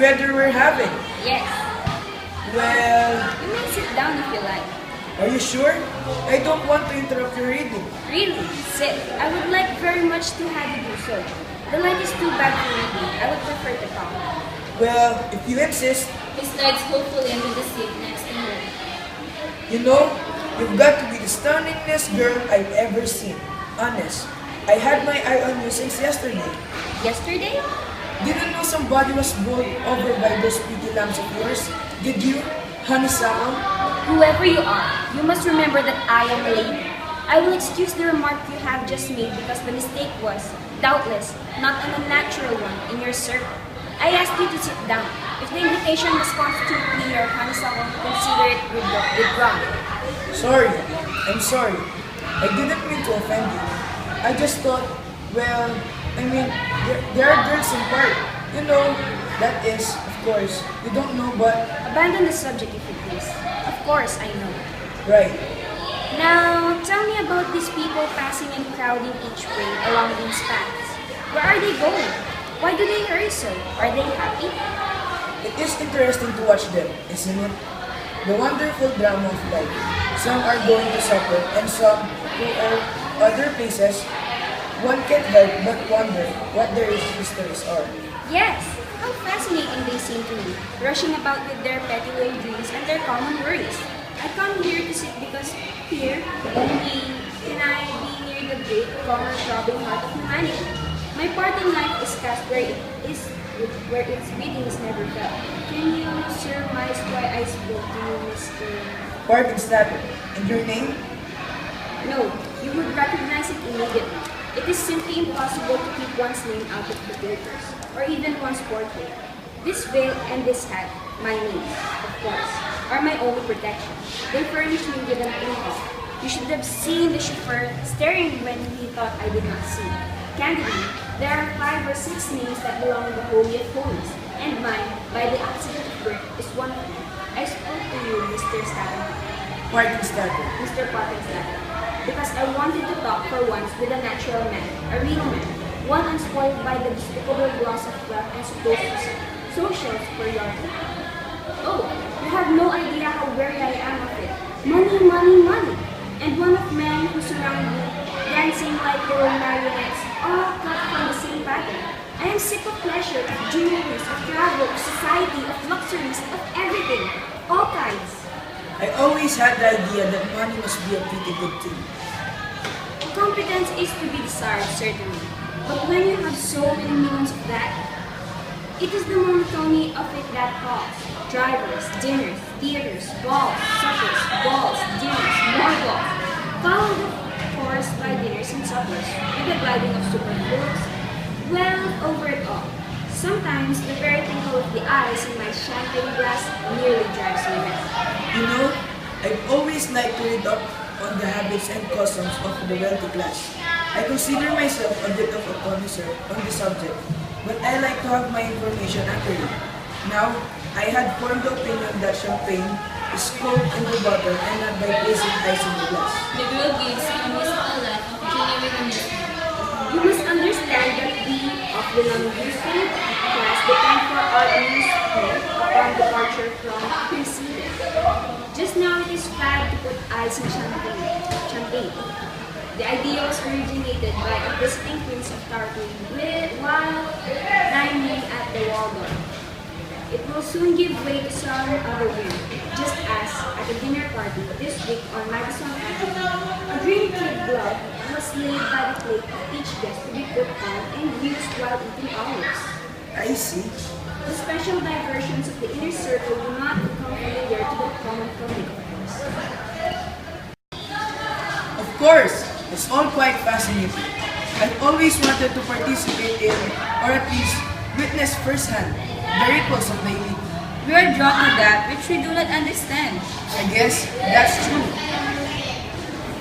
weather we're having. Yes. Well, You may sit down if you like. are you sure? I don't want to interrupt your reading. Really? Sit. I would like very much to have you do so. The light is too bad for reading. I would prefer to talk. Well, if you insist, He slides hopefully into the seat next to her. you know, you've got to be the stunningest girl I've ever seen. Honest. I had my eye on you since yesterday. Yesterday? Didn't know somebody was bowled over by those pretty lambs of yours. Did you, honeysuckle? Whoever you are, you must remember that I am a lady. I will excuse the remark you have just made because the mistake was, doubtless, not an unnatural one in your circle. I asked you to sit down. If the invitation was constitute your honeysuckle, consider it withdrawn. Sorry. I'm sorry. I didn't mean to offend you. I just thought, well, I mean, there are girls in part. You know, that is, of course, you don't know, but... Abandon the subject if you please. Of course, I know. Right. Now, tell me about these people passing and crowding each way along these paths. Where are they going? Why do they hurry so? Are they happy? It is interesting to watch them, isn't it? The wonderful drama of life. Some are going to supper, and some who are other places. One can't help but wonder what their histories are. Yes, how fascinating they seem to me, rushing about with their petty little dreams and their common worries. I come here to sit because here, only can I be near the great, common, throbbing heart of humanity. My part in life is cast where its beating is never felt. Can you surmise why I spoke to you, Mr. Pardon, Statter. And your name? No, you would recognize it immediately. It is simply impossible to keep one's name out of the filters, or even one's portrait. This veil and this hat, my names, of course, are my only protection. They furnish me with an income. You should have seen the chauffeur staring when he thought I did not see. Candidly, there are 5 or 6 names that belong in the Holy of Holies, and mine, by the accident of birth, is one of them. I spoke to you, Mr. Statter. Pardon, Statter. Mr. Potter Statter. Because I wanted to talk for once with a natural man, a real man, one unspoiled by the despicable gloss of wealth and supposed social superiority. Oh, you have no idea how weary I am of it. Money, money, money! And one of men who surround me, dancing like little marionettes, all cut from the same pattern. I am sick of pleasure, of jewelries, of travel, of society, of luxuries, of everything, all kinds. I always had the idea that money must be a pretty good thing. Competence is to be desired, certainly. But when you have so many millions of that, it is the monotony of it that calls. Drivers, dinners, theaters, balls, suppers, balls, dinners, more balls. Followed of course by dinners and suppers, with the gliding of superfluous. Well, over it all. Sometimes the very twinkle of the eyes in my champagne glass nearly drives me mad. You know, I've always liked to read up on the habits and customs of the wealthy class. I consider myself a bit of a connoisseur on the subject, but I like to have my information accurate. Now, I had formed the opinion that champagne is cold in the bottle and not by placing ice in the glass. The girl gives a mystical light of genuine amusement. You must understand that we of the non-useful class depend for our amusement upon departure from preceding. Just now it is fad to put ice in champagne. The idea was originated by a visiting Prince of Tartary while dining at the Waldorf. It will soon give way to some other whim, just as at a dinner party this week on Madison Avenue, a green kid glove was laid by the plate of each guest to be put on and used while eating olives. I see. The special diversions of the inner circle do not become familiar to the common public, of course. Of course, it's all quite fascinating. I've always wanted to participate in, or at least witness firsthand, the rituals of the elite. We are drawn to that which we do not understand. I guess that's true.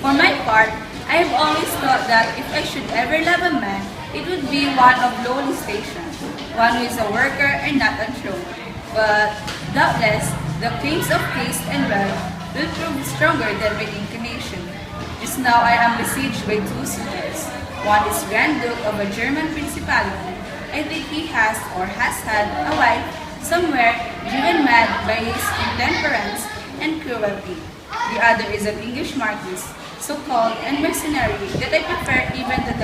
For my part, I have always thought that if I should ever love a man, it would be one of lowly station, one who is a worker and not a throne. But doubtless, the claims of taste and wealth will prove stronger than my inclination. Just now I am besieged by 2 suitors. One is Grand Duke of a German principality. I think he has or has had a wife somewhere driven mad by his intemperance and cruelty. The other is an English marquis, so cold and mercenary that I prefer even the